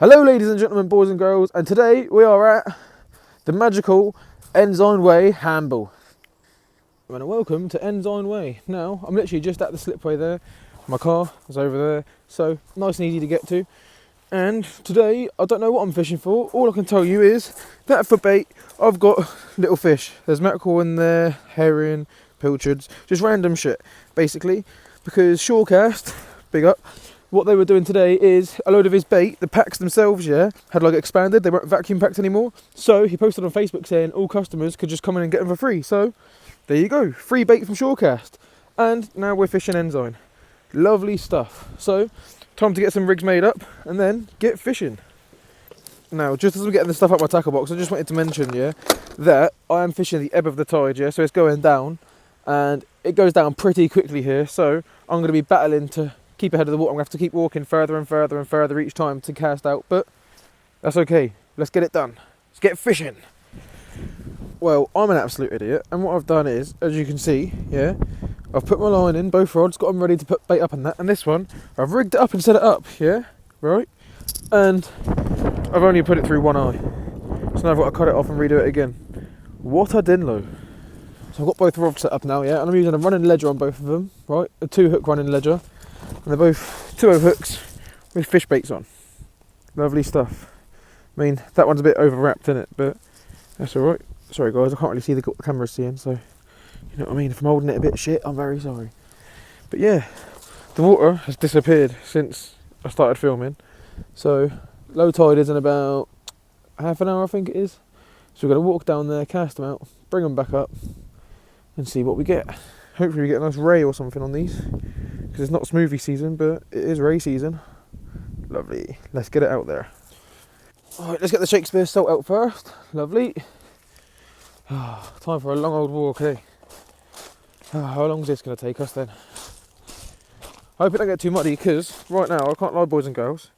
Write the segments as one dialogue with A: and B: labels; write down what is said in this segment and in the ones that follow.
A: Hello ladies and gentlemen, boys and girls, and today we are at the magical Ensign Way, Hamble. And welcome to Ensign Way. Now, I'm literally just at the slipway there. My car is over there, so nice and easy to get to. And today, I don't know what I'm fishing for. All I can tell you is that for bait, I've got little fish. There's mackerel in there, herring, pilchards, just random shit, basically. Because Shorecast, big up, what they were doing today is a load of his bait, the packs themselves, had like expanded. They weren't vacuum packed anymore. So he posted on Facebook saying all customers could just come in and get them for free. So there you go, free bait from Shorecast. And now we're fishing Ensign. Lovely stuff. So time to get some rigs made up and then get fishing. Now, just as I'm getting the stuff out my tackle box, I just wanted to mention, that I am fishing the ebb of the tide, so it's going down. And it goes down pretty quickly here. So I'm going to be battling to keep ahead of the water. I'm going to have to keep walking further and further and further each time to cast out, but that's okay. Let's get it done. Let's get fishing. Well, I'm an absolute idiot, and what I've done is, as you can see, I've put my line in, both rods, got them ready to put bait up on that, and this one, I've rigged it up and set it up, right? And I've only put it through one eye. So now I've got to cut it off and redo it again. What a dinlo. So I've got both rods set up now, and I'm using a running ledger on both of them, right? A 2-hook running ledger. And they're both 2-0 hooks with fish baits on. Lovely stuff. I mean, that one's a bit overwrapped in it, but that's alright. Sorry guys, I can't really see what the camera's seeing, so you know what I mean. If I'm holding it a bit shit, I'm very sorry. But yeah, the water has disappeared since I started filming. So low tide is in about half an hour, I think it is. So we're going to walk down there, cast them out, bring them back up, and see what we get. Hopefully we get a nice ray or something on these. Because it's not smoothie season, but it is ray season. Lovely. Let's get it out there. Alright, let's get the Shakespeare salt out first. Lovely. Time for a long old walk, eh? How long is this going to take us then? I hope it don't get too muddy, because right now, I can't lie, boys and girls,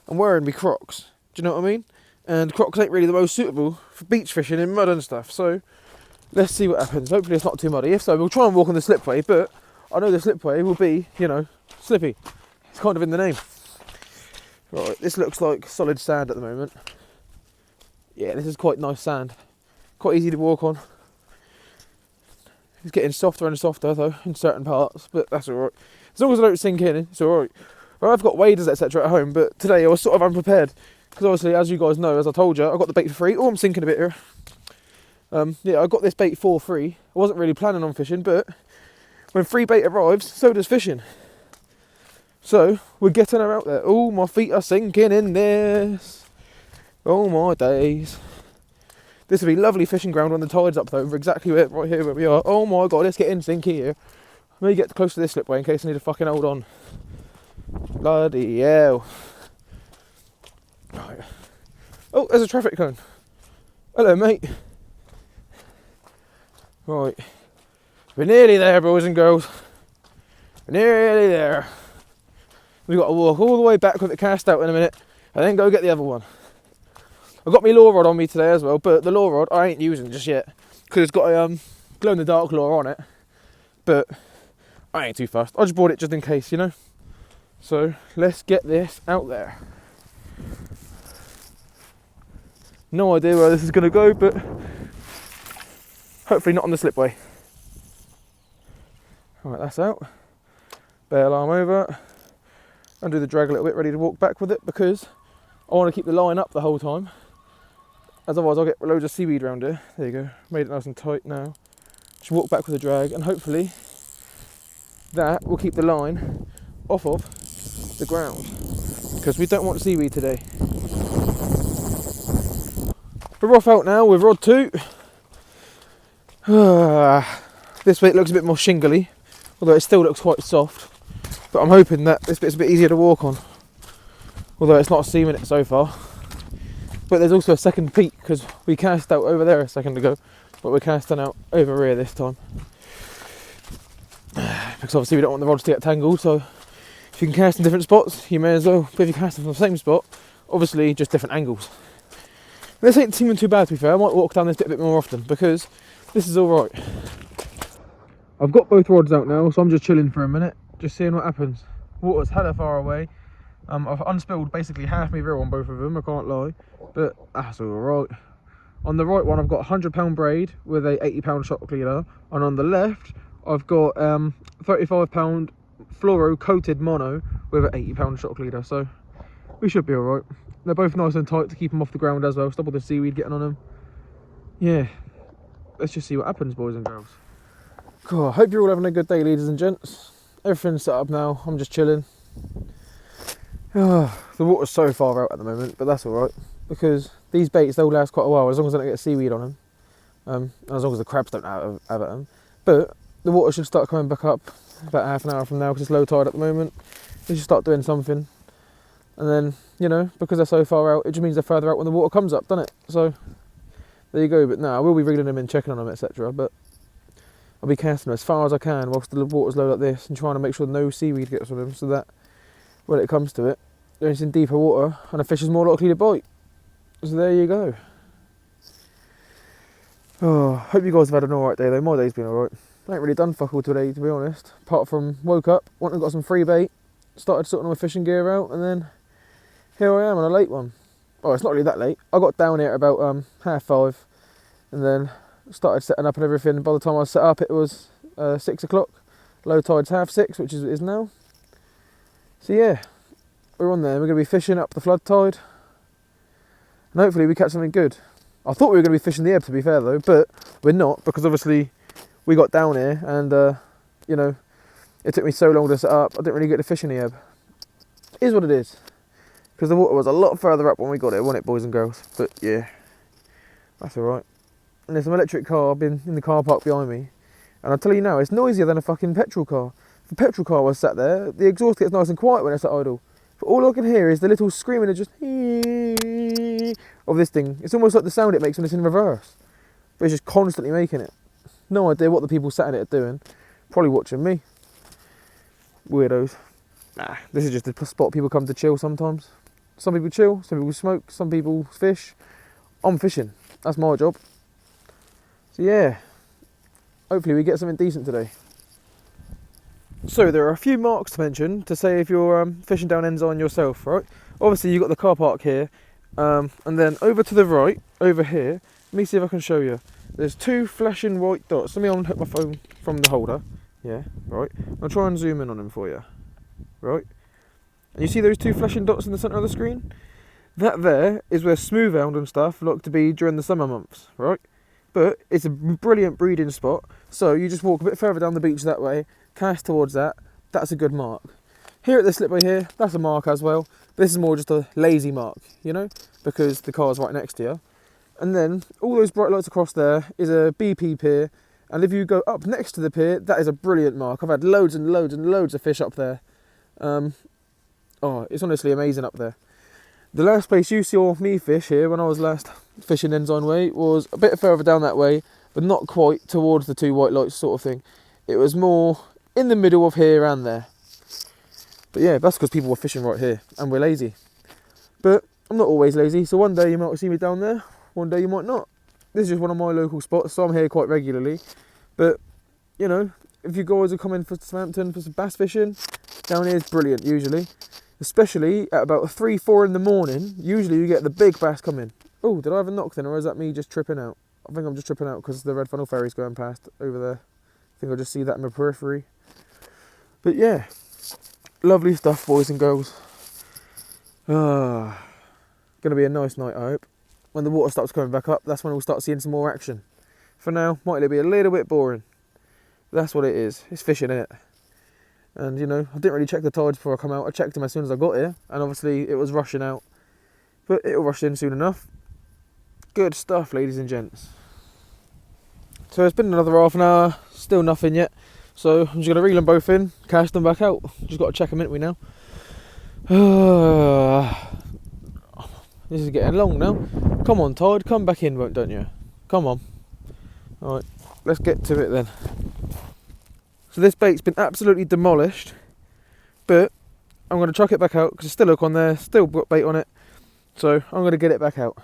A: I'm wearing me Crocs. Do you know what I mean? And Crocs ain't really the most suitable for beach fishing in mud and stuff, so let's see what happens. Hopefully it's not too muddy. If so, we'll try and walk on the slipway, but I know the slipway will be, slippy. It's kind of in the name. Right, this looks like solid sand at the moment. Yeah, this is quite nice sand. Quite easy to walk on. It's getting softer and softer though, in certain parts, but that's alright. As long as I don't sink in, it's alright. Well, I've got waders, etc. at home, but today I was sort of unprepared. Because obviously, as you guys know, as I told you, I got the bait for free. Oh, I'm sinking a bit here. I got this bait for free. I wasn't really planning on fishing, but when free bait arrives, so does fishing. So, we're getting her out there. Oh, my feet are sinking in this. Oh my days. This would be lovely fishing ground when the tide's up though, exactly right here where we are. Oh my god, let's get in sync here. Let me get close to this slipway in case I need to fucking hold on. Bloody hell. Right. Oh, there's a traffic cone. Hello, mate. Right. We're nearly there, boys and girls. We're nearly there. We've got to walk all the way back with it cast out in a minute and then go get the other one. I've got my lure rod on me today as well, but the lure rod I ain't using just yet because it's got a glow-in-the-dark lure on it. But I ain't too fussed. I just bought it just in case, So let's get this out there. No idea where this is going to go, but hopefully not on the slipway. Alright, that's out. Bail arm over. Undo the drag a little bit, ready to walk back with it because I want to keep the line up the whole time. As otherwise I'll get loads of seaweed around here. There you go. Made it nice and tight now. Just walk back with the drag and hopefully that will keep the line off of the ground. Because we don't want seaweed today. We're off out now with rod 2. This bit looks a bit more shingly, although it still looks quite soft. But I'm hoping that this bit's a bit easier to walk on. Although it's not seaming it so far. But there's also a second peak because we cast out over there a second ago. But we're casting out over here this time. Because obviously we don't want the rods to get tangled. So if you can cast in different spots, you may as well. But if you cast them from the same spot, obviously just different angles. This ain't seeming too bad to be fair. I might walk down this bit a bit more often because this is alright. I've got both rods out now, so I'm just chilling for a minute. Just seeing what happens. Water's hella far away. I've unspilled basically half my reel on both of them, I can't lie, but that's alright. On the right one I've got a £100 braid with a £80 shock leader, and on the left I've got £35 fluoro coated mono with an £80 shock leader, so we should be alright. They're both nice and tight to keep them off the ground as well, stop all the seaweed getting on them. Yeah, let's just see what happens, boys and girls. Cool, I hope you're all having a good day, ladies and gents. Everything's set up now, I'm just chilling. The water's so far out at the moment, but that's alright, because these baits, they'll last quite a while as long as I don't get seaweed on them, and as long as the crabs don't have at them. But the water should start coming back up about half an hour from now, because it's low tide at the moment. They should start doing something, and then, you know, because they're so far out, it just means they're further out when the water comes up, doesn't it? So there you go. But now I will be reeling them in, checking on them, etc. But I'll be casting them as far as I can whilst the water's low like this, and trying to make sure no seaweed gets on them, so that when it comes to it, they're in deeper water and a fish is more likely to bite. So there you go. Oh, hope you guys have had an alright day though. My day's been alright. I ain't really done fuck all today, to be honest. Apart from woke up, went and got some free bait, started sorting all my fishing gear out, and then here I am on a late one. Oh, it's not really that late. I got down here at about 5:30, and then started setting up and everything. By the time I set up, it was 6 o'clock. Low tide's 6:30, which is it is now. So yeah, we're on there. We're going to be fishing up the flood tide, and hopefully we catch something good. I thought we were going to be fishing the ebb, to be fair though, but we're not, because obviously we got down here and you know, it took me so long to set up, I didn't really get to fish in the ebb. It is what it is, because the water was a lot further up when we got it, wasn't it, boys and girls? But yeah, that's alright. And there's some electric car been in the car park behind me, and I'll tell you now, it's noisier than a fucking petrol car. If a petrol car was sat there, the exhaust gets nice and quiet when it's at idle. But all I can hear is the little screaming of just of this thing. It's almost like the sound it makes when it's in reverse, but it's just constantly making it. No idea what the people sat in it are doing. Probably watching me. Weirdos. Nah, this is just a spot people come to chill sometimes. Some people chill, some people smoke, some people fish. I'm fishing. That's my job. So yeah, hopefully we get something decent today. So there are a few marks to mention to say if you're fishing down Ensign yourself, right? Obviously you've got the car park here, and then over to the right, over here, let me see if I can show you. There's two flashing white dots. Let me unhook my phone from the holder. Yeah, right. I'll try and zoom in on them for you. Right. And you see those two flashing dots in the centre of the screen? That there is where smoothhound and stuff like to be during the summer months, right? But it's a brilliant breeding spot, so you just walk a bit further down the beach that way, cast towards that, that's a good mark. Here at the slipway here, that's a mark as well. This is more just a lazy mark, you know, because the car's right next to you. And then all those bright lights across there is a BP pier, and if you go up next to the pier, that is a brilliant mark. I've had loads and loads and loads of fish up there. Oh, it's honestly amazing up there. The last place you saw me fish here when I was last fishing Ensign Way was a bit further down that way, but not quite towards the two white lights sort of thing. It was more in the middle of here and there. But yeah, that's because people were fishing right here and we're lazy. But I'm not always lazy, so one day you might see me down there, one day you might not. This is just one of my local spots, so I'm here quite regularly. But, you know, if you guys are coming for Southampton for some bass fishing, down here is brilliant usually. Especially at about 3, 4 in the morning, usually you get the big bass coming. Oh, did I have a knock then, or is that me just tripping out? I think I'm just tripping out because the red funnel ferry's going past over there. I think I just see that in my periphery. But yeah, lovely stuff, boys and girls. Gonna be a nice night, I hope. When the water starts coming back up, that's when we'll start seeing some more action. For now, might be a little bit boring. That's what it is. It's fishing, innit? And you know, I didn't really check the tides before I come out. I checked them as soon as I got here, and obviously it was rushing out. But it'll rush in soon enough. Good stuff, ladies and gents. So it's been another half an hour, still nothing yet. So I'm just going to reel them both in, cast them back out. Just got to check them, ain't we now? This is getting long now. Come on, tide, come back in, don't you? Come on. Alright, let's get to it then. So this bait's been absolutely demolished, but I'm going to chuck it back out because there's still a hook on there, still got bait on it. So I'm going to get it back out.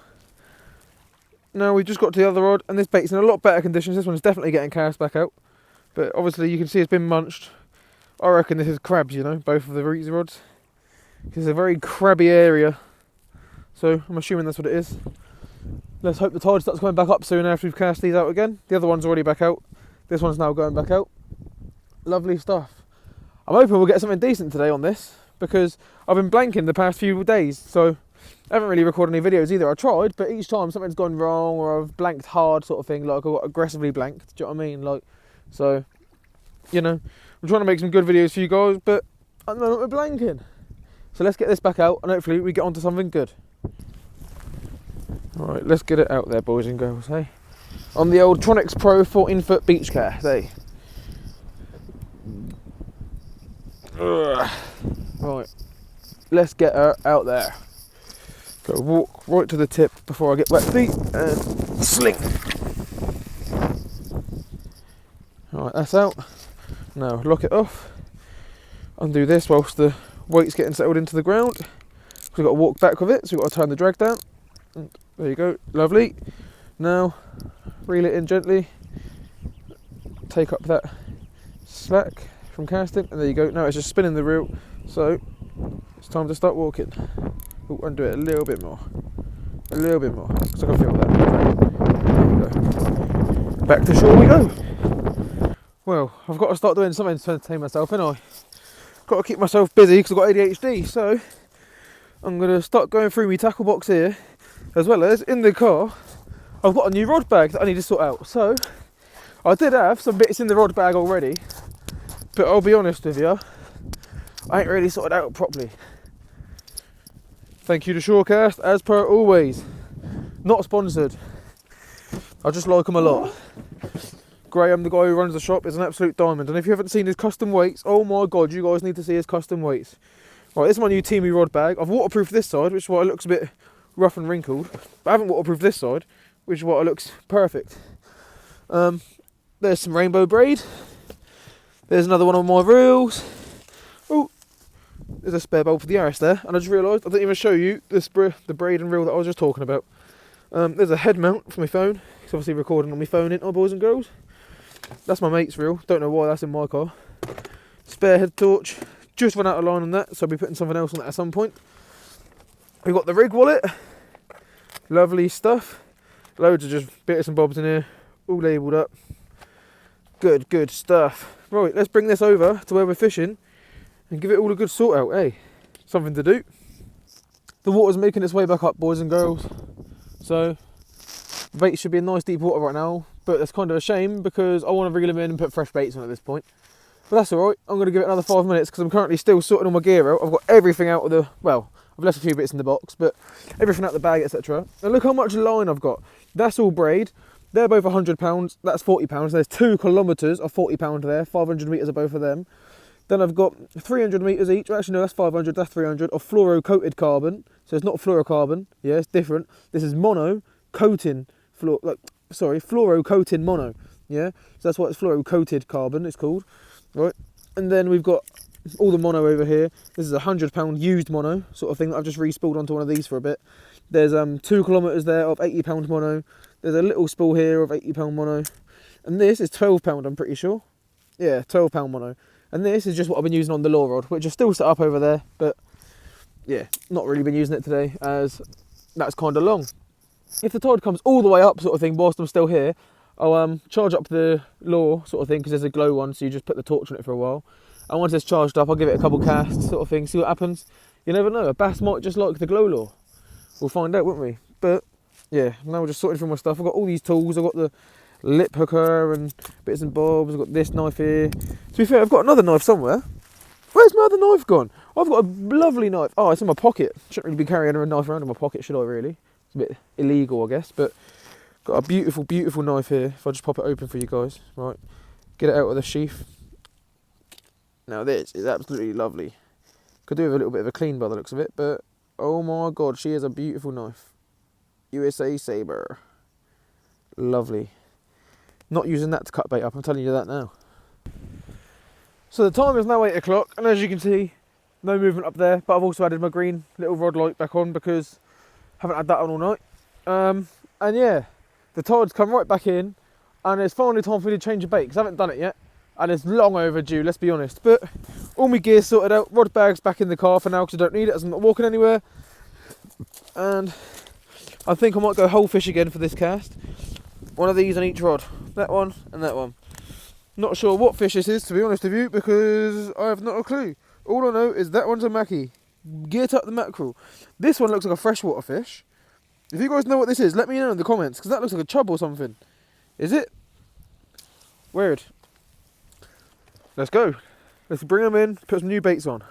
A: Now we've just got to the other rod, and this bait's in a lot better conditions. This one's definitely getting cast back out, but obviously you can see it's been munched. I reckon this is crabs, you know, both of the reeds rods. It's a very crabby area, so I'm assuming that's what it is. Let's hope the tide starts coming back up soon after we've cast these out again. The other one's already back out. This one's now going back out. Lovely stuff. I'm hoping we'll get something decent today on this, because I've been blanking the past few days, so I haven't really recorded any videos either. I tried, but each time something's gone wrong or I've blanked hard sort of thing, like I got aggressively blanked, do you know what I mean? Like, so, you know, I'm trying to make some good videos for you guys, but at the moment we're blanking. So let's get this back out and hopefully we get onto something good. Alright, let's get it out there, boys and girls, hey? On the old Tronix Pro 14-foot beach cast, hey? Right, let's get her out there. Go walk right to the tip before I get wet feet and sling. Alright, that's out. Now lock it off. Undo this whilst the weight's getting settled into the ground. We've got to walk back with it, so we've got to turn the drag down. And there you go, lovely. Now reel it in gently. Take up that slack from casting, and there you go. Now it's just spinning the reel, so it's time to start walking. Ooh, undo it a little bit more, because I can feel that. There you go. Back to shore we go. Well, I've got to start doing something to entertain myself, ain't I? Got to keep myself busy because I've got ADHD, so I'm going to start going through my tackle box here, as well as in the car. I've got a new rod bag that I need to sort out. So I did have some bits in the rod bag already, but I'll be honest with you, I ain't really sorted out properly. Thank you to Shorecast, as per always. Not sponsored. I just like them a lot. Graham, the guy who runs the shop, is an absolute diamond. And if you haven't seen his custom weights, oh my god, you guys need to see his custom weights. Right, this is my new Teamy rod bag. I've waterproofed this side, which is why it looks a bit rough and wrinkled. But I haven't waterproofed this side, which is why it looks perfect. There's some rainbow braid. There's another one on my reels. Oh, there's a spare bulb for the arrest there. And I just realised I didn't even show you the braid and reel that I was just talking about. There's a head mount for my phone. It's obviously recording on my phone, ain't I, boys and girls? That's my mate's reel. Don't know why that's in my car. Spare head torch. Just run out of line on that, so I'll be putting something else on that at some point. We've got the rig wallet. Lovely stuff. Loads of just bits and bobs in here, all labelled up. Good stuff. Right, let's bring this over to where we're fishing and give it all a good sort out, eh? Something to do. The water's making its way back up, boys and girls. So, the bait should be in nice deep water right now, but that's kind of a shame because I want to reel them in and put fresh baits on at this point. But that's alright, I'm going to give it another 5 minutes because I'm currently still sorting all my gear out. I've got everything out of the, well, I've left a few bits in the box, but everything out the bag, etc. And look how much line I've got. That's all braid. They're both £100, that's £40. There's 2 kilometres of £40 there, 500 metres of both of them. Then I've got 300 metres each, well, actually no, that's 500, that's 300, of fluoro-coated carbon. So it's not fluorocarbon, yeah, it's different. This is mono-coating, fluoro-coating mono, yeah? So that's why it's fluoro-coated carbon, it's called, right? And then we've got all the mono over here. This is a £100 used mono, sort of thing that I've just re-spooled onto one of these for a bit. There's 2 kilometres there of £80 mono. There's a little spool here of £80 mono. And this is £12, I'm pretty sure. Yeah, £12 mono. And this is just what I've been using on the lure rod, which is still set up over there, but yeah, not really been using it today as that's kind of long. If the tide comes all the way up sort of thing whilst I'm still here, I'll charge up the lure sort of thing because there's a glow one, so you just put the torch on it for a while. And once it's charged up, I'll give it a couple casts sort of thing, see what happens. You never know, a bass might just like the glow lure. We'll find out, won't we? But yeah, now we're just sorting through my stuff. I've got all these tools. I've got the lip hooker and bits and bobs. I've got this knife here. To be fair, I've got another knife somewhere. Where's my other knife gone? I've got a lovely knife. Oh, it's in my pocket. Shouldn't really be carrying a knife around in my pocket, should I really? It's a bit illegal, I guess, but got a beautiful, beautiful knife here. If I just pop it open for you guys, right? Get it out of the sheath. Now this is absolutely lovely. Could do with a little bit of a clean by the looks of it, but oh my god, she is a beautiful knife. USA Sabre. Lovely. Not using that to cut bait up, I'm telling you that now. So the time is now 8 o'clock, and as you can see, no movement up there, but I've also added my green little rod light back on because I haven't had that on all night. And yeah, the tide's come right back in, and it's finally time for me to change the bait, because I haven't done it yet. and it's long overdue, let's be honest. But all my gear's sorted out, rod bag's back in the car for now because I don't need it as I'm not walking anywhere. And I think I might go whole fish again for this cast. One of these on each rod, that one and that one. Not sure what fish this is, to be honest with you, because I have not a clue. All I know is that one's a mackie. Get up the mackerel. This one looks like a freshwater fish. If you guys know what this is, let me know in the comments, because that looks like a chub or something. Is it? Weird. Let's go. Let's bring them in, put some new baits on.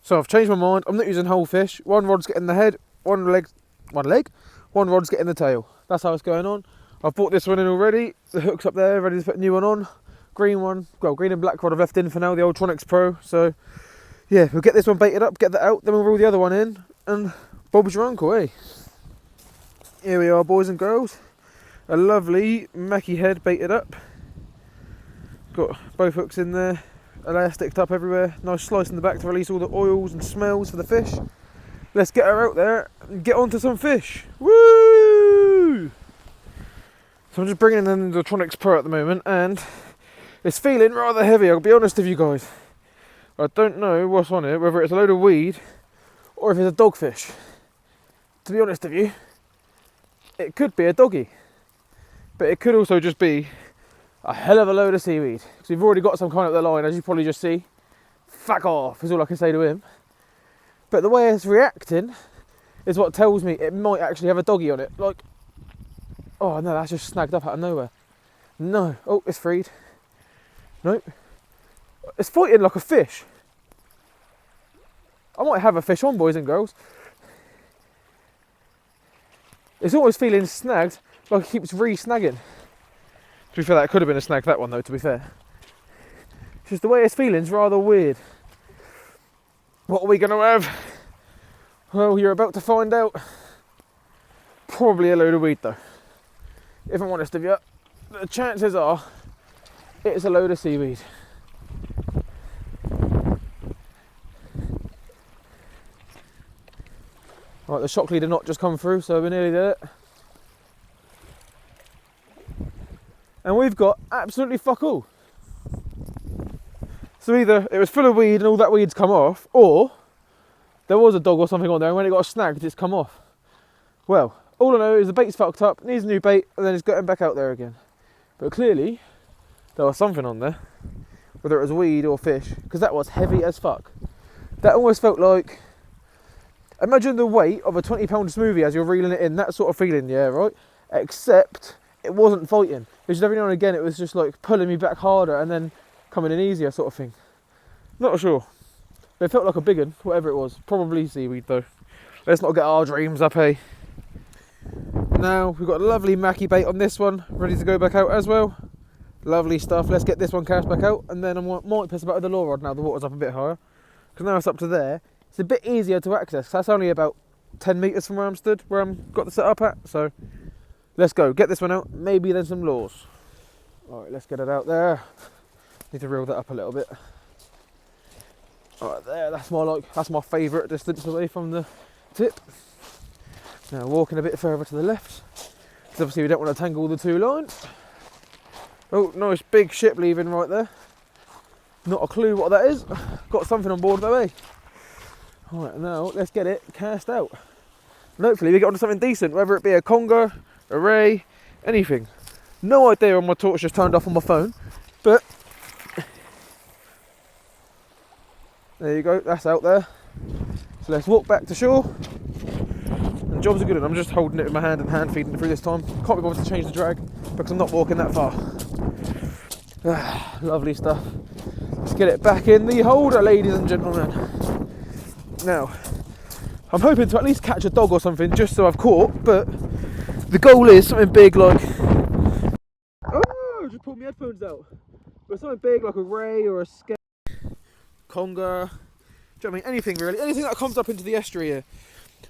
A: So I've changed my mind. I'm not using whole fish. One rod's getting the head, one rod's getting the tail. That's how it's going on. I've brought this one in already. The hook's up there, ready to put a new one on. Green one, well, green and black rod I've left in for now, the Ultronics Pro. So yeah, we'll get this one baited up, get that out, then we'll roll the other one in, and Bob's your uncle, eh? Here we are, boys and girls. A lovely mackie head baited up. Got both hooks in there, elasticed up everywhere. Nice slice in the back to release all the oils and smells for the fish. Let's get her out there and get onto some fish. Woo! So I'm just bringing in the Ultronics Pro at the moment, and it's feeling rather heavy, I'll be honest with you guys. I don't know what's on it, whether it's a load of weed or if it's a dogfish. To be honest with you, it could be a doggy, but it could also just be a hell of a load of seaweed, because we've already got some kind of the line, as you probably just see. Fuck off is all I can say to him. But the way it's reacting is what tells me it might actually have a doggy on it. Like, oh no, that's just snagged up out of nowhere. No, oh, it's freed. Nope. It's fighting like a fish. I might have a fish on, boys and girls. It's always feeling snagged, like it keeps re-snagging. To be fair, that could have been a snag, that one though, to be fair. It's just the way it's feeling is rather weird. What are we going to have? Well, you're about to find out. Probably a load of weed though. If I'm honest with you, the chances are it's a load of seaweed. Right, the shock leader knot just come through, so we're nearly there. And we've got absolutely fuck all. So either it was full of weed and all that weed's come off, or there was a dog or something on there and when it got snagged it's come off. Well, all I know is the bait's fucked up, needs a new bait, and then it's getting back out there again. But clearly there was something on there, whether it was weed or fish, because that was heavy as fuck. That almost felt like, imagine the weight of a 20-pound smoothie as you're reeling it in, that sort of feeling, yeah, right? Except it wasn't fighting. It was just every now and again it was just like pulling me back harder and then coming in easier sort of thing. Not sure. But it felt like a big one, whatever it was. Probably seaweed though. Let's not get our dreams up, eh? Now we've got a lovely mackie bait on this one, ready to go back out as well. Lovely stuff. Let's get this one cast back out, and then I might piss about with the lure rod now the water's up a bit higher. Because now it's up to there. It's a bit easier to access. That's only about 10 metres from where I'm stood, where I'm got the set up at. So let's go, get this one out, maybe then some lures. Alright, let's get it out there. Need to reel that up a little bit. Alright, there, that's my favourite distance away from the tip. Now walking a bit further to the left, because obviously we don't want to tangle the two lines. Oh, nice big ship leaving right there. Not a clue what that is. Got something on board though, eh? Alright, now let's get it cast out. And hopefully we get onto something decent, whether it be a conger, a ray, anything. No idea when my torch just turned off on my phone, but there you go, that's out there. So let's walk back to shore. And job's a good one. I'm just holding it in my hand and hand feeding it through this time. Can't be bothered to change the drag because I'm not walking that far. Lovely stuff. Let's get it back in the holder, ladies and gentlemen. Now, I'm hoping to at least catch a dog or something just so I've caught, but the goal is something big like... Oh, just pulled my headphones out. But something big like a ray or a skate, conger, do you know what I mean? Anything really, anything that comes up into the estuary here.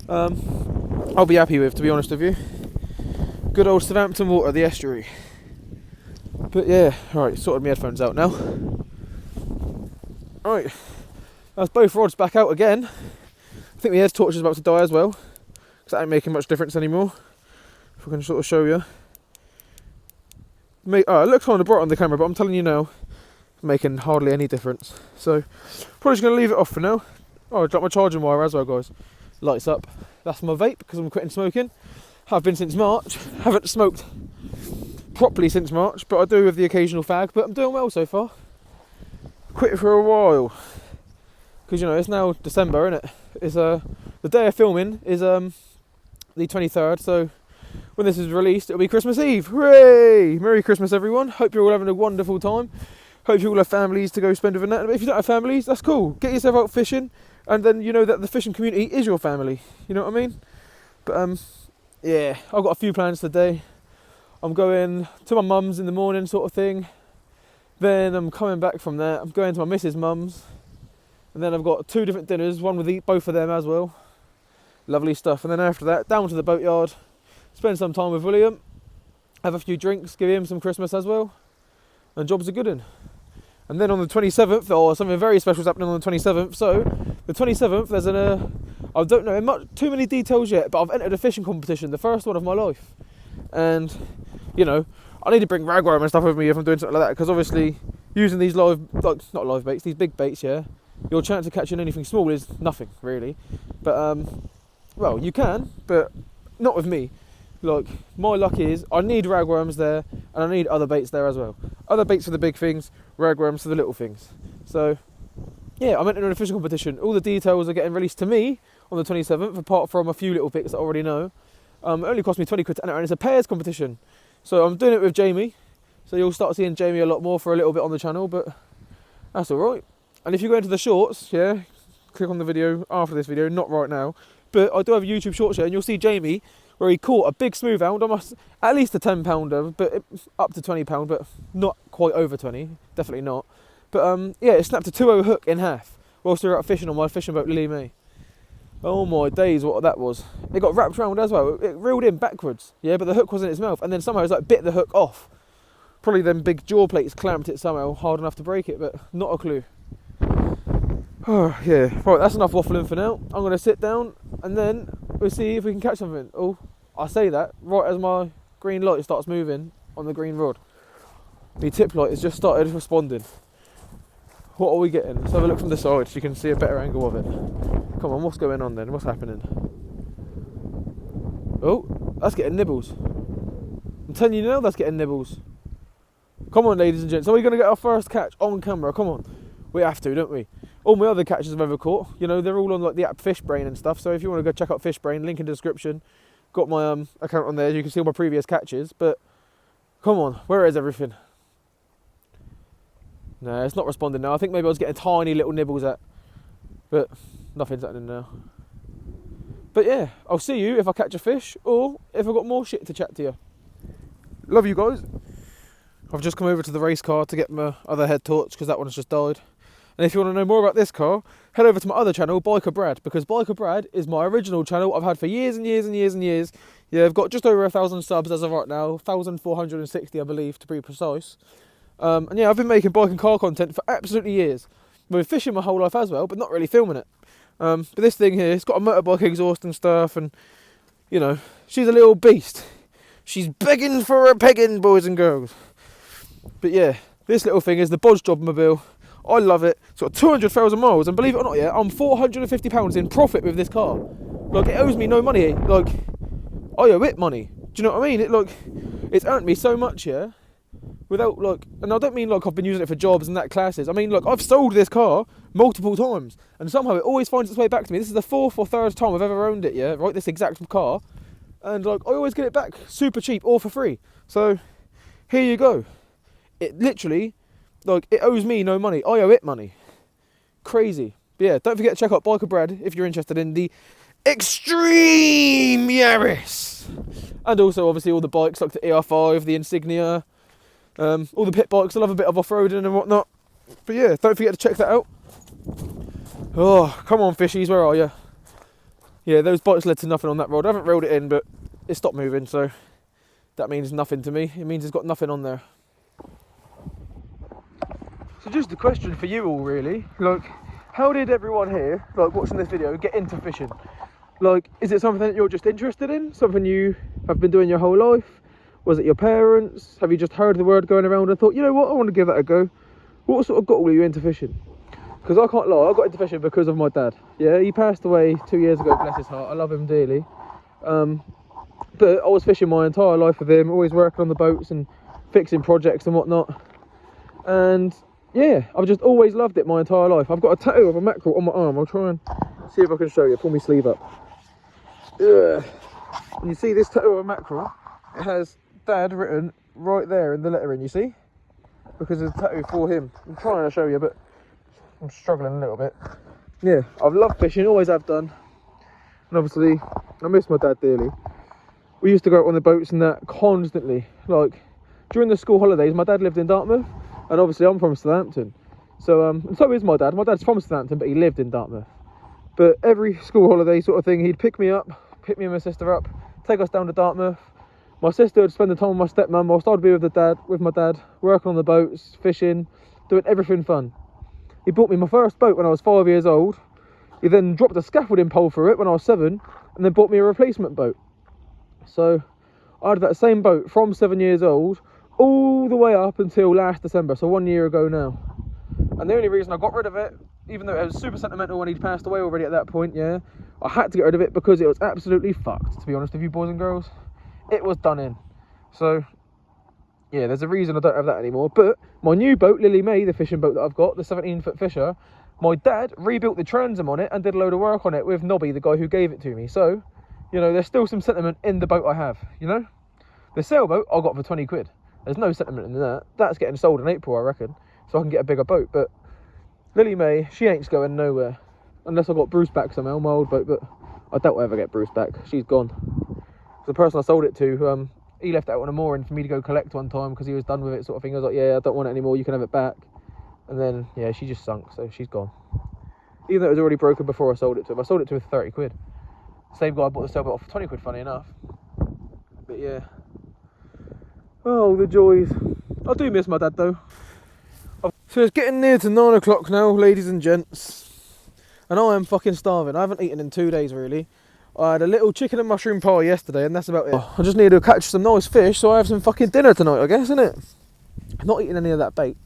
A: I'll be happy with, to be honest with you. Good old Southampton water, the estuary. But yeah, alright, sorted my headphones out now. Alright, that's both rods back out again. I think the head torch is about to die as well, because that ain't making much difference anymore. If I can sort of show you. it looks kind of bright on the camera, but I'm telling you now, it's making hardly any difference. So, probably just going to leave it off for now. Oh, I dropped my charging wire as well, guys. Lights up. That's my vape, because I'm quitting smoking. Have been since March. Haven't smoked properly since March, but I do with the occasional fag, but I'm doing well so far. Quit for a while. Because, you know, it's now December, isn't it? It's, the day of filming is the 23rd, so when this is released, it'll be Christmas Eve. Hooray! Merry Christmas, everyone. Hope you're all having a wonderful time. Hope you all have families to go spend with that. But if you don't have families, that's cool. Get yourself out fishing, and then you know that the fishing community is your family. You know what I mean? But, yeah, I've got a few plans today. I'm going to my mum's in the morning, sort of thing. Then I'm coming back from there. I'm going to my missus' mum's. And then I've got 2 different dinners, one with both of them as well. Lovely stuff. And then after that, down to the boatyard. Spend some time with William, have a few drinks, give him some Christmas as well, and job's a good one. And then on the 27th, something very special is happening on the 27th. So, the 27th, there's I don't know too many details yet, but I've entered a fishing competition, the first one of my life. And, you know, I need to bring ragworm and stuff with me if I'm doing something like that, because obviously, using these not live baits, these big baits, yeah, your chance of catching anything small is nothing, really. But, well, you can, but not with me. Like, my luck is I need ragworms there, and I need other baits there as well. Other baits for the big things, ragworms for the little things. So, yeah, I'm entering a fishing competition. All the details are getting released to me on the 27th, apart from a few little bits that I already know. It only cost me 20 quid to enter, and it's a pairs competition. So I'm doing it with Jamie. So you'll start seeing Jamie a lot more for a little bit on the channel, but that's alright. And if you go into the shorts, yeah, click on the video after this video, not right now. But I do have a YouTube shorts here, and you'll see Jamie where he caught a big smoothhound, almost at least a 10 pounder, but up to 20 pound, but not quite over 20, definitely not. But yeah, it snapped a 2-0 hook in half whilst we were out fishing on my fishing boat, Lily May. Oh my days, what that was. It got wrapped round as well. It reeled in backwards, yeah, but the hook was in its mouth, and then somehow it's like bit the hook off. Probably them big jaw plates clamped it somehow hard enough to break it, but not a clue. Oh, yeah, right, that's enough waffling for now. I'm going to sit down and then we'll see if we can catch something. Oh, I say that right as my green light starts moving on the green rod. The tip light has just started responding. What are we getting? Let's have a look from the side so you can see a better angle of it. Come on, what's going on then? What's happening? Oh, that's getting nibbles. I'm telling you now, that's getting nibbles. Come on, ladies and gents. Are we going to get our first catch on camera? Come on. We have to, don't we? All my other catches I've ever caught, you know, they're all on like the app Fishbrain and stuff. So if you want to go check out Fishbrain, link in the description. Got my account on there. You can see all my previous catches. But come on, where is everything? No, it's not responding now. I think maybe I was getting tiny little nibbles at, but nothing's happening now. But yeah, I'll see you if I catch a fish or if I've got more shit to chat to you. Love you guys. I've just come over to the race car to get my other head torch because that one's just died. And if you want to know more about this car, head over to my other channel, Biker Brad, because Biker Brad is my original channel I've had for years and years and years and years. Yeah, I've got just over 1,000 subs as of right now, 1,460 I believe to be precise. And yeah, I've been making bike and car content for absolutely years. I've been fishing my whole life as well, but not really filming it. But this thing here, it's got a motorbike exhaust and stuff, and you know, she's a little beast. She's begging for a pegging, boys and girls. But yeah, this little thing is the Bodge Job Mobile. I love it. It's got 200,000 miles, and believe it or not, yeah, I'm £450 in profit with this car. Like, it owes me no money. Like, I owe it money. Do you know what I mean? It's earned me so much, yeah. Without like, and I don't mean like I've been using it for jobs and that classes. I mean, like, I've sold this car multiple times, and somehow it always finds its way back to me. This is the 4th or 3rd time I've ever owned it, yeah, right? This exact car, and like, I always get it back super cheap or for free. So here you go. It literally, like, it owes me no money. I owe it money. Crazy. But yeah, don't forget to check out Biker Brad if you're interested in the Extreme Yaris. And also, obviously, all the bikes like the ER5, the Insignia, all the pit bikes. I love a bit of off-roading and whatnot. But yeah, don't forget to check that out. Oh, come on, fishies, where are you? Yeah, those bikes led to nothing on that rod. I haven't reeled it in, but it stopped moving, so that means nothing to me. It means it's got nothing on there. So just a question for you all, really. Like, how did everyone here, like, watching this video, get into fishing? Like, is it something that you're just interested in? Something you have been doing your whole life? Was it your parents? Have you just heard the word going around and thought, you know what, I want to give that a go? What sort of got all you into fishing? Because I can't lie, I got into fishing because of my dad. Yeah, he passed away 2 years ago, bless his heart. I love him dearly. But I was fishing my entire life with him, always working on the boats and fixing projects and whatnot. And yeah, I've just always loved it my entire life. I've got a tattoo of a mackerel on my arm. I'll try and see if I can show you. Pull my sleeve up. Ugh. And you see this tattoo of a mackerel? It has Dad written right there in the lettering, you see? Because it's a tattoo for him. I'm trying to show you, but I'm struggling a little bit. Yeah, I've loved fishing, always have done. And obviously, I miss my dad dearly. We used to go out on the boats and that constantly. Like, during the school holidays, my dad lived in Dartmouth, and obviously I'm from Southampton. So, and so is my dad. My dad's from Southampton, but he lived in Dartmouth. But every school holiday sort of thing, he'd pick me up, pick me and my sister up, take us down to Dartmouth. My sister would spend the time with my stepmum, whilst I'd be with my dad, working on the boats, fishing, doing everything fun. He bought me my first boat when I was 5 years old. He then dropped a scaffolding pole for it when I was 7, and then bought me a replacement boat. So I had that same boat from 7 years old all the way up until last December, so 1 year ago now. And the only reason I got rid of it, even though it was super sentimental when he'd passed away already at that point, yeah, I had to get rid of it because it was absolutely fucked, to be honest with you boys and girls. It was done in. So yeah, there's a reason I don't have that anymore. But my new boat, Lily May, the fishing boat that I've got, the 17-foot Fisher, my dad rebuilt the transom on it and did a load of work on it with Nobby, the guy who gave it to me. So, you know, there's still some sentiment in the boat I have, you know? The sailboat I got for 20 quid. There's no sentiment in that. That's getting sold in April, I reckon, so I can get a bigger boat. But Lily May, she ain't going nowhere. Unless I got Bruce back somehow, my old boat, but I doubt I'll ever get Bruce back. She's gone. The person I sold it to, he left it out on a mooring for me to go collect one time because he was done with it, sort of thing. I was like, yeah, I don't want it anymore, you can have it back. And then, yeah, she just sunk, so she's gone. Even though it was already broken before I sold it to him. I sold it to him for 30 quid. Same guy bought the sailboat off for 20 quid, funny enough. But yeah. Oh, the joys. I do miss my dad, though. So it's getting near to 9 o'clock now, ladies and gents. And I am fucking starving. I haven't eaten in 2 days, really. I had a little chicken and mushroom pie yesterday, and that's about it. I just need to catch some nice fish, so I have some fucking dinner tonight, I guess, innit? I'm not eating any of that bait.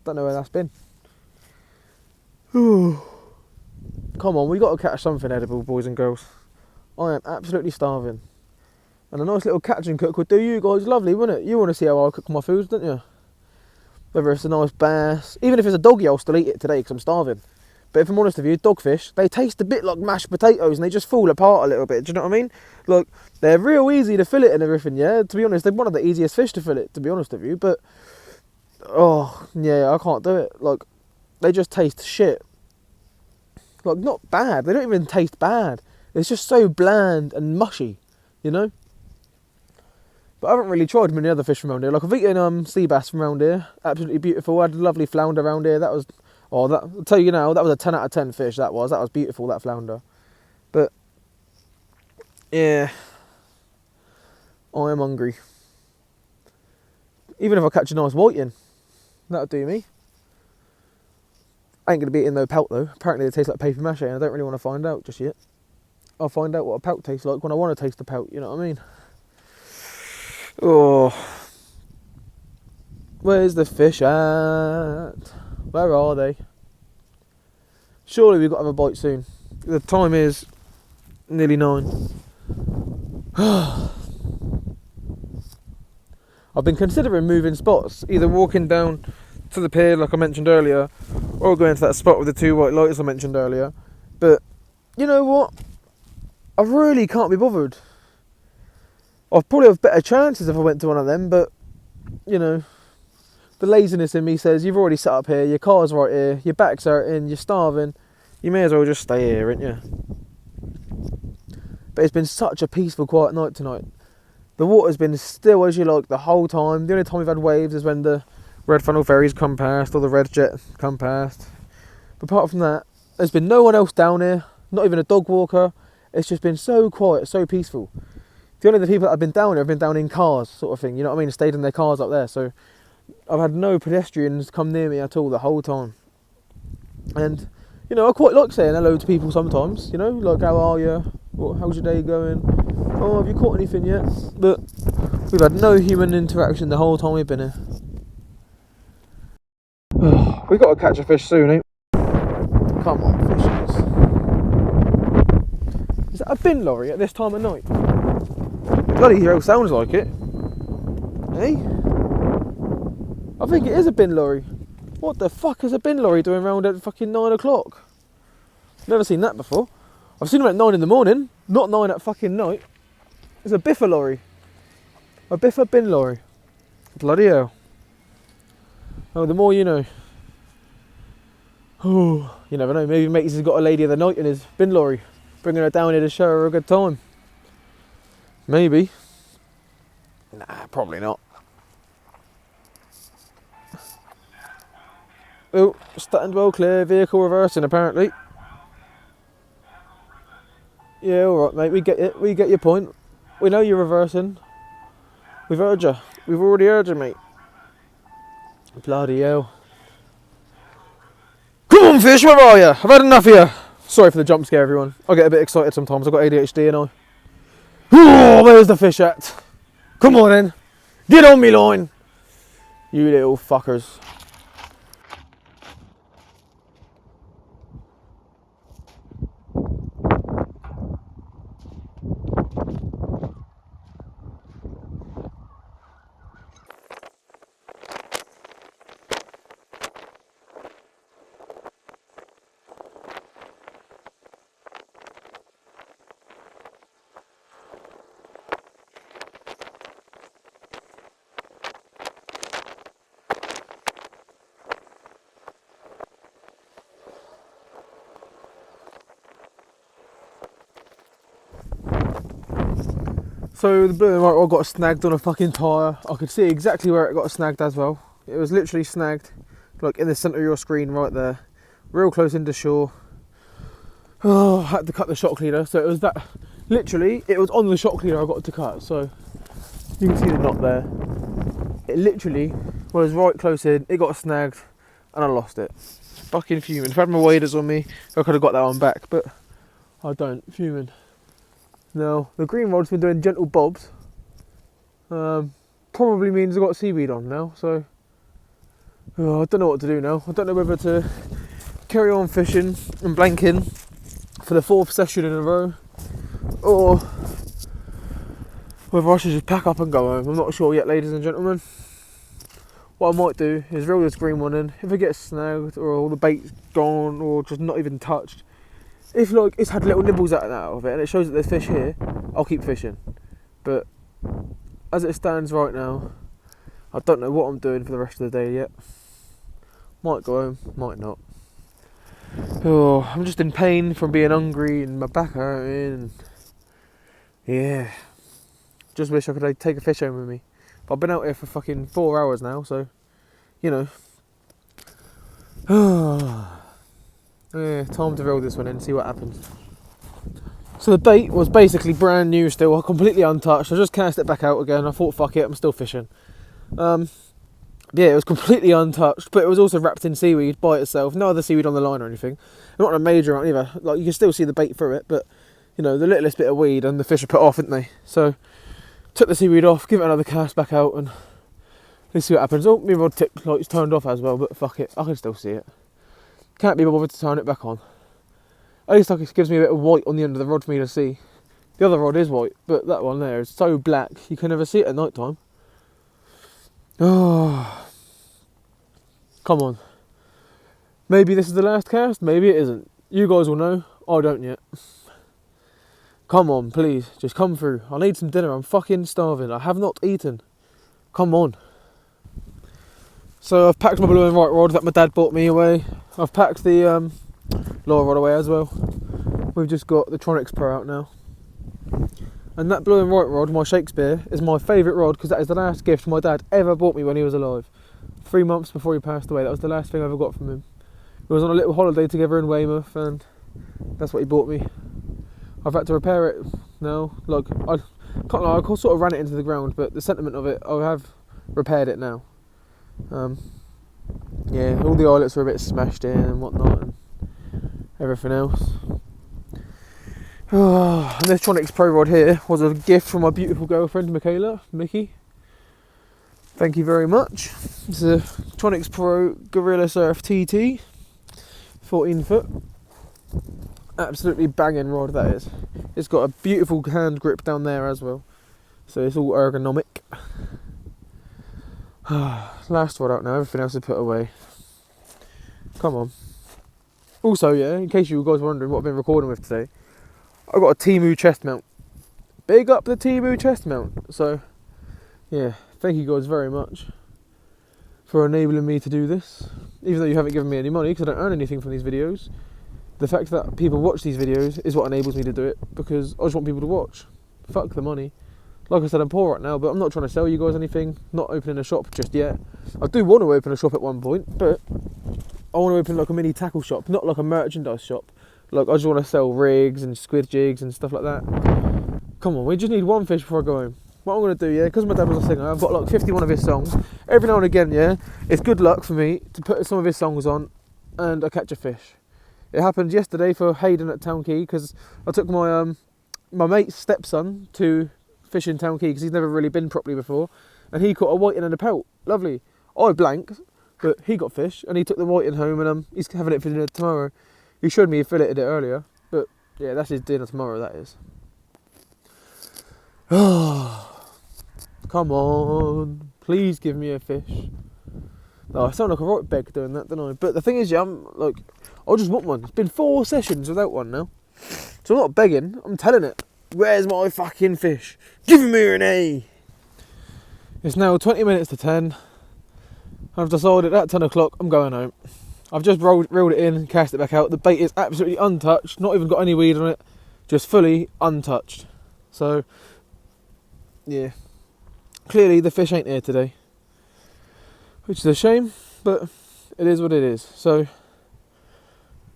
A: Don't know where that's been. Come on, we got to catch something edible, boys and girls. I am absolutely starving. And a nice little catch and cook would do you guys lovely, wouldn't it? You want to see how I cook my foods, don't you? Whether it's a nice bass. Even if it's a doggy, I'll still eat it today because I'm starving. But if I'm honest with you, dogfish, they taste a bit like mashed potatoes and they just fall apart a little bit. Do you know what I mean? Like, they're real easy to fillet and everything, yeah? To be honest, they're one of the easiest fish to fillet, to be honest with you. But, oh, yeah, I can't do it. Like, they just taste shit. Like, not bad. They don't even taste bad. It's just so bland and mushy, you know? But I haven't really tried many other fish from around here. Like, I've eaten sea bass from around here. Absolutely beautiful. I had a lovely flounder around here. That was... Oh, I'll tell you now, that was a 10 out of 10 fish, that was. That was beautiful, that flounder. But, yeah. I am hungry. Even if I catch a nice whiting, that'll do me. I ain't going to be eating no pelt, though. Apparently they taste like paper mache, and I don't really want to find out just yet. I'll find out what a pelt tastes like when I want to taste the pelt, you know what I mean? Oh. Where's the fish at? Where are they? Surely we've got to have a bite soon. The time is nearly 9. I've been considering moving spots, either walking down to the pier like I mentioned earlier, or going to that spot with the 2 white lights I mentioned earlier. But you know what? I really can't be bothered. I'd probably have better chances if I went to one of them, but you know, the laziness in me says, you've already sat up here, your car's right here, your back's hurting, you're starving, you may as well just stay here, ain't you? But it's been such a peaceful, quiet night tonight. The water's been still as you like the whole time. The only time we've had waves is when the red funnel ferries come past, or the red jet come past. But apart from that, there's been no one else down here, not even a dog walker. It's just been so quiet, so peaceful. The only people that have been down here have been down in cars, sort of thing, you know what I mean? Stayed in their cars up there, so I've had no pedestrians come near me at all the whole time. And, you know, I quite like saying hello to people sometimes, you know, like, how are you? How's your day going? Oh, have you caught anything yet? But We've had no human interaction the whole time we've been here. We've got to catch a fish soon, eh? Come on, fishes. Is that a bin lorry at this time of night? Bloody hell, sounds like it. Eh? I think it is a bin lorry. What the fuck is a bin lorry doing round at fucking 9 o'clock? Never seen that before. I've seen them at 9 in the morning, not 9 at fucking night. It's a biffer lorry. A biffer bin lorry. Bloody hell. Oh, the more you know. Oh, you never know. Maybe Mateys has got a lady of the night in his bin lorry, bringing her down here to show her a good time. Maybe. Nah, probably not. Oh, stand well clear. Vehicle reversing apparently. Yeah, all right, mate. We get it. We get your point. We know you're reversing. We've heard you. We've already heard you, mate. Bloody hell. Come on, fish, where are you? I've had enough of you. Sorry for the jump scare, everyone. I get a bit excited sometimes. I've got ADHD and I. Oh, where's the fish at? Come on then. Get on me line. You little fuckers. So the blue and white rod got snagged on a fucking tyre. I could see exactly where it got snagged as well. It was literally snagged, like in the centre of your screen right there, real close into shore. Oh, I had to cut the shock leader, so it was that, literally, it was on the shock leader I got to cut, so you can see the knot there. It literally was right close in, it got snagged, and I lost it. Fucking fuming. If I had my waders on me, I could have got that one back, but I don't. Fuming. Now, the green rod's been doing gentle bobs. Probably means I've got seaweed on now, so I don't know what to do now. I don't know whether to carry on fishing and blanking for the 4th session in a row, or whether I should just pack up and go home. I'm not sure yet, ladies and gentlemen. What I might do is reel this green one in. If it gets snagged, or all the bait's gone, or just not even touched, if like it's had little nibbles out of it and it shows that there's fish here, I'll keep fishing. But as it stands right now, I don't know what I'm doing for the rest of the day yet. Might go home, might not. Oh, I'm just in pain from being hungry and my back hurting. And yeah, just wish I could take a fish home with me. But I've been out here for fucking 4 hours now, so you know. Yeah, time to reel this one in and see what happens. So the bait was basically brand new still, completely untouched. I just cast it back out again. I thought, fuck it, I'm still fishing. Yeah, it was completely untouched, but it was also wrapped in seaweed by itself. No other seaweed on the line or anything. Not a major one either. Like, you can still see the bait through it, but you know, the littlest bit of weed and the fish are put off, didn't they? So took the seaweed off, give it another cast back out, and let's see what happens. Oh, my rod tip light's turned off as well, but fuck it, I can still see it. Can't be bothered to turn it back on. At least like it gives me a bit of white on the end of the rod for me to see. The other rod is white, but that one there is so black you can never see it at night time. Oh, come on. Maybe this is the last cast, maybe it isn't. You guys will know, I don't yet. Come on, please, just come through. I need some dinner, I'm fucking starving. I have not eaten. Come on. So I've packed my blue and white rod that my dad bought me away. I've packed the lower rod away as well. We've just got the Tronix Pro out now. And that blue and white rod, my Shakespeare, is my favourite rod because that is the last gift my dad ever bought me when he was alive. 3 months before he passed away, that was the last thing I ever got from him. We was on a little holiday together in Weymouth and that's what he bought me. I've had to repair it now. Like, I can't lie, I sort of ran it into the ground, but the sentiment of it, I have repaired it now. Yeah, all the eyelets are a bit smashed in and whatnot and everything else. And this Tronics Pro rod here was a gift from my beautiful girlfriend Michaela, Mickey. Thank you very much. It's a Tronics Pro Gorilla Surf TT, 14 foot. Absolutely banging rod that is. It's got a beautiful hand grip down there as well, so it's all ergonomic. Last rod out now, everything else is put away. Come on. Also, yeah, in case you guys were wondering what I've been recording with today, I've got a Temu chest mount. Big up the Temu chest mount. So, yeah, thank you guys very much for enabling me to do this. Even though you haven't given me any money, because I don't earn anything from these videos. The fact that people watch these videos is what enables me to do it, because I just want people to watch. Fuck the money. Like I said, I'm poor right now, but I'm not trying to sell you guys anything. Not opening a shop just yet. I do want to open a shop at one point, but I want to open like a mini tackle shop, not like a merchandise shop. Like I just want to sell rigs and squid jigs and stuff like that. Come on, we just need one fish before I go home. What I'm going to do, yeah, because my dad was a singer, I've got like 51 of his songs. Every now and again, yeah, it's good luck for me to put some of his songs on and I catch a fish. It happened yesterday for Hayden at Town Quay, because I took my my mate's stepson to fish in Town Quay because he's never really been properly before, and he caught a whiting and a pelt. Lovely. I blanked, but he got fish and he took the whiting home, and he's having it for dinner tomorrow. He showed me he filleted it earlier, but yeah, that's his dinner tomorrow, that is. Come on, please give me a fish. No, I sound like a right beg doing that, don't I? But the thing is, yeah, I just want one. It's been 4 sessions without one now. So I'm not begging, I'm telling it. Where's my fucking fish? Give me an A! It's now 20 minutes to 10. I've decided at 10 o'clock I'm going home. I've just reeled it in and cast it back out. The bait is absolutely untouched, not even got any weed on it. Just fully untouched. So, yeah. Clearly the fish ain't here today. Which is a shame, but it is what it is. So,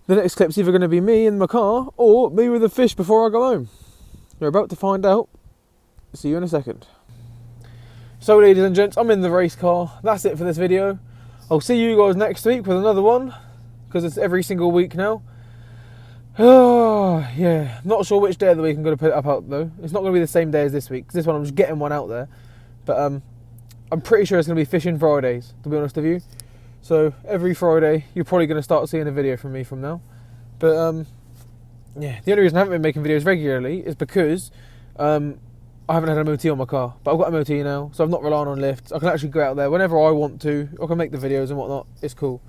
A: the next clip's either going to be me in my car or me with a fish before I go home. You're about to find out. See you in a second. So ladies and gents, I'm in the race car. That's it for this video. I'll see you guys next week with another one, because it's every single week now. Oh, yeah. Not sure which day of the week I'm going to put it up out though. It's not going to be the same day as this week, because this one I'm just getting one out there. But I'm pretty sure it's going to be fishing Fridays, to be honest with you. So every Friday, you're probably going to start seeing a video from me from now. But yeah, the only reason I haven't been making videos regularly is because I haven't had an MOT on my car. But I've got MOT now, so I'm not relying on lifts. I can actually go out there whenever I want to. I can make the videos and whatnot. It's cool.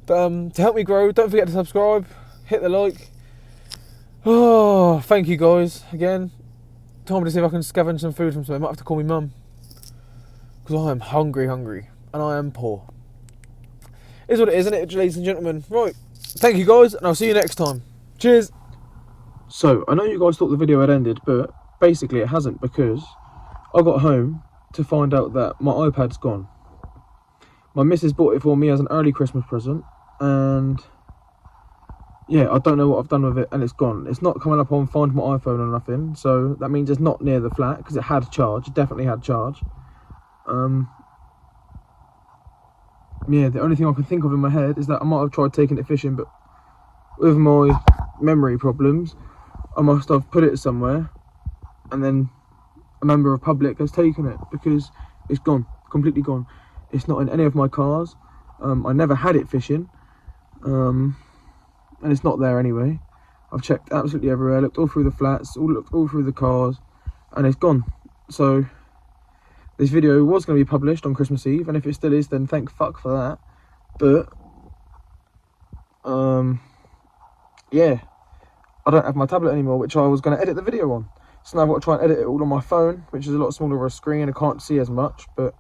A: But to help me grow, don't forget to subscribe, hit the like. Oh, thank you guys again. Time to see if I can scavenge some food from somewhere. I might have to call my mum, because I am hungry, and I am poor. Is what it is, isn't it, ladies and gentlemen? Right, thank you guys, and I'll see you next time. Cheers. So, I know you guys thought the video had ended, but basically it hasn't, because I got home to find out that my iPad's gone. My missus bought it for me as an early Christmas present, and yeah, I don't know what I've done with it, and it's gone. It's not coming up on Find My iPhone or nothing, so that means it's not near the flat, because it had charge. It definitely had charge. Yeah, the only thing I can think of in my head is that I might have tried taking it fishing, but with my memory problems, I must have put it somewhere, and then a member of public has taken it, because it's gone, completely gone. It's not in any of my cars. I never had it fishing, and it's not there anyway. I've checked absolutely everywhere, looked all through the flats, looked all through the cars, and it's gone. So this video was going to be published on Christmas Eve, and if it still is, then thank fuck for that. But yeah, I don't have my tablet anymore, which I was going to edit the video on. So now I've got to try and edit it all on my phone, which is a lot smaller of a screen. I can't see as much, but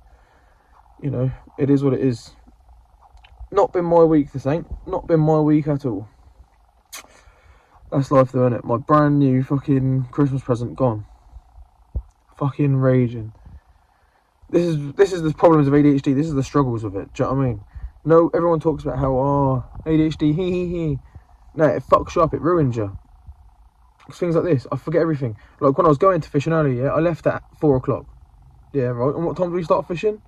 A: you know, it is what it is. Not been my week, this ain't. Not been my week at all. That's life though, innit? My brand new fucking Christmas present gone. Fucking raging. This is the problems of ADHD. This is the struggles of it. Do you know what I mean? No, everyone talks about how, ADHD, he. No, it fucks you up. It ruins you. It's things like this. I forget everything. Like when I was going to fishing earlier, I left at 4 o'clock. Yeah, right. And what time did we start fishing?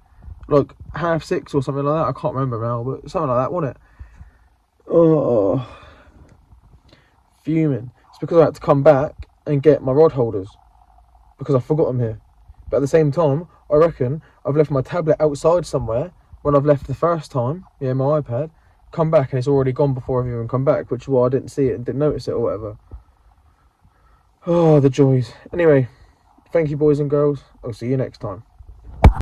A: Like 6:30 or something like that. I can't remember now, but something like that, wasn't it? Oh, fuming. It's because I had to come back and get my rod holders because I forgot them here. But at the same time, I reckon I've left my tablet outside somewhere when I've left the first time, yeah, my iPad, come back and it's already gone before I've even come back, which is why I didn't see it and didn't notice it or whatever. Oh, the joys. Anyway, thank you boys and girls. I'll see you next time.